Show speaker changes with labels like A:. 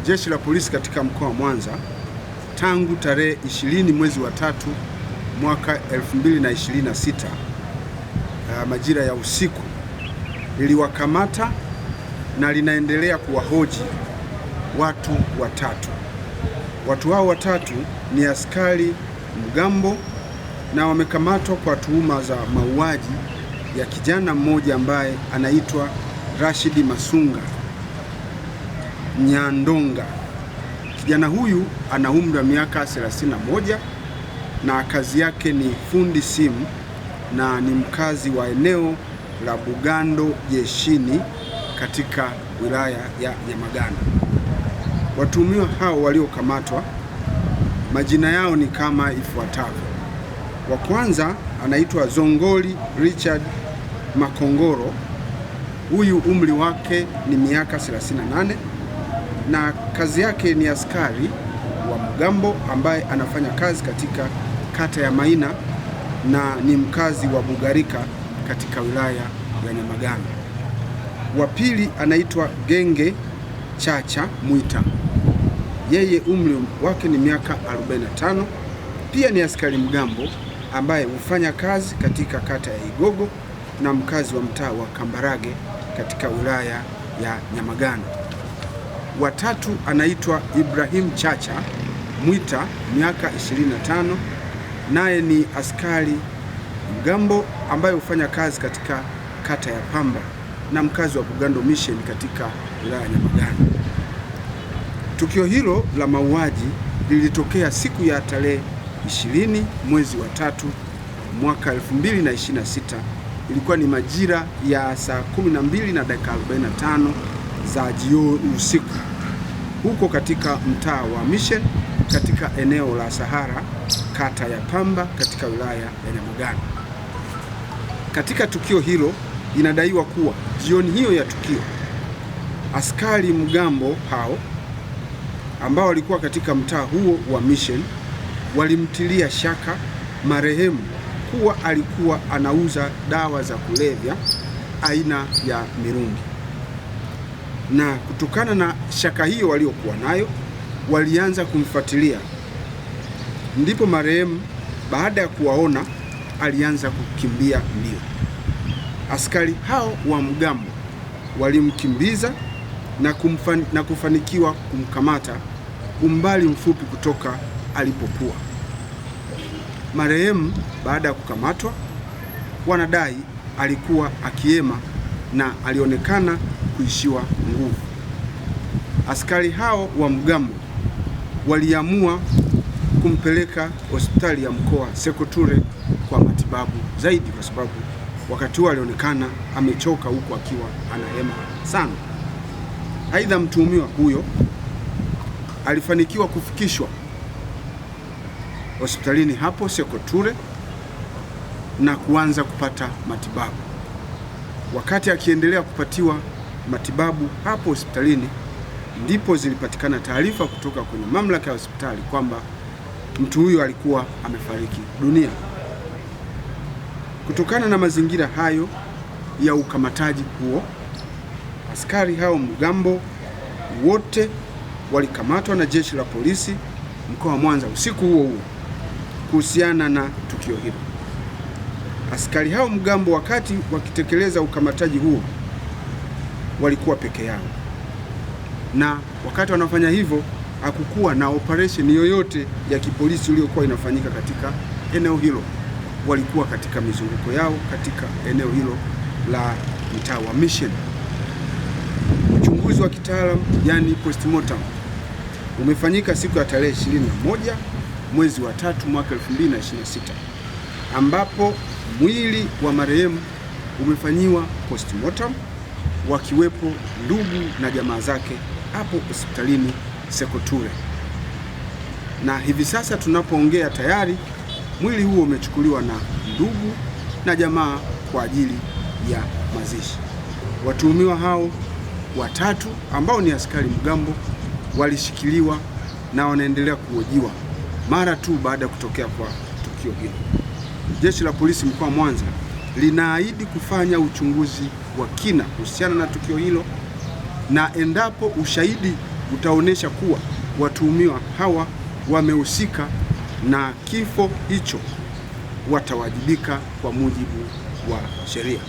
A: Jeshi la Polisi katika mkoa wa Mwanza tangu tarehe 20 mwezi wa 3 mwaka 2026 majira ya usiku liliwakamata na linaendelea kuwahoji watu watatu. Watu hao watatu ni askari mgambo na wamekamatwa kwa tuhuma za mauaji ya kijana mmoja ambaye anaitwa Rashidi Masunga Nyandonga. Kijana huyu ana umri wa miaka 31 na kazi yake ni fundi simu na ni mkazi wa eneo la Bugando Jeshini katika wilaya ya Nyamagana. Watuhumiwa hao waliokamatwa majina yao ni kama ifuatavyo. Wa kwanza anaitwa Zongoli Richard Makongoro. Huyu umri wake ni miaka 38 na kazi yake ni askari wa mgambo ambaye anafanya kazi katika kata ya Maina na ni mkazi wa Bugarika katika wilaya ya Nyamagana. Wa pili anaitwa Genge Chacha Mwita. Yeye umri wake ni miaka 45, pia ni askari mgambo ambaye hufanya kazi katika kata ya Igogo na mkazi wa mtaa wa Kambarage katika wilaya ya Nyamagana. Wa tatu anaitwa Ibrahim Chacha Mwita, miaka 25, naye ni askari mgambo ambaye hufanya kazi katika kata ya Pamba na mkazi wa Bugando Mission katika wilaya ya Nyamagana. Tukio hilo la mauaji lilitokea siku ya tarehe 20 mwezi wa 3 mwaka 2026. Ilikuwa ni majira ya saa 12:45 za jioni usiku, huko katika mtaa wa Mission katika eneo la Sahara kata ya Pamba katika wilaya ya Nyamagana. Katika tukio hilo inadaiwa kuwa jioni hiyo ya tukio, askari mgambo hao ambao walikuwa katika mtaa huo wa Mission walimtilia shaka marehemu kuwa alikuwa anauza dawa za kulevya aina ya mirungi, na kutokana na shaka hiyo waliokuwa nayo walianza kumfuatilia. Ndipo marehemu baada ya kuwaona alianza kukimbia mbio. Askari hao wa mgambo walimkimbiza na kufanikiwa kumkamata umbali mfupi kutoka alipokuwa. Marehemu baada ya kukamatwa, wanadai alikuwa akiema na alionekana kuishiwa nguvu. Askari hao wa mgambo waliamua kumpeleka hospitali ya mkoa Sekoture kwa matibabu zaidi, kwa sababu wakati huo alionekana amechoka huku akiwa anahema sana. Aidha, mtuhumiwa huyo alifanikiwa kufikishwa hospitalini hapo Sekoture na kuanza kupata matibabu. Wakati akiendelea kupatiwa matibabu hapo hospitalini, ndipo zilipatikana taarifa kutoka kwenye mamlaka ya hospitali kwamba mtu huyo alikuwa amefariki dunia. Kutokana na mazingira hayo ya ukamataji huo, askari hao mgambo wote walikamatwa na Jeshi la Polisi mkoa wa Mwanza usiku huo huo. Kuhusiana na tukio hilo, askari hao mgambo wakati wakitekeleza ukamataji huo walikuwa peke yao, na wakati wanafanya hivyo hakukuwa na operation yoyote ya kipolisi iliyokuwa inafanyika katika eneo hilo. Walikuwa katika mizunguko yao katika eneo hilo la mtaa wa Mission. Uchunguzi wa kitaalamu yani postmortem umefanyika siku ya tarehe 21 mwezi wa 3 mwaka 2026, ambapo mwili wa marehemu umefanyiwa postmortem wakiwepo ndugu na jamaa zake hapo hospitalini Sekoture, na hivi sasa tunapoongea tayari mwili huo umechukuliwa na ndugu na jamaa kwa ajili ya mazishi. Watuhumiwa hao watatu ambao ni askari mgambo walishikiliwa na wanaendelea kuhojiwa mara tu baada ya kutokea kwa tukio hilo. Jeshi la Polisi mkoa wa Mwanza linaahidi kufanya uchunguzi wa kina kuhusiana na tukio hilo, na endapo ushahidi utaonyesha kuwa watuhumiwa hawa wamehusika na kifo hicho, watawajibika kwa mujibu wa sheria.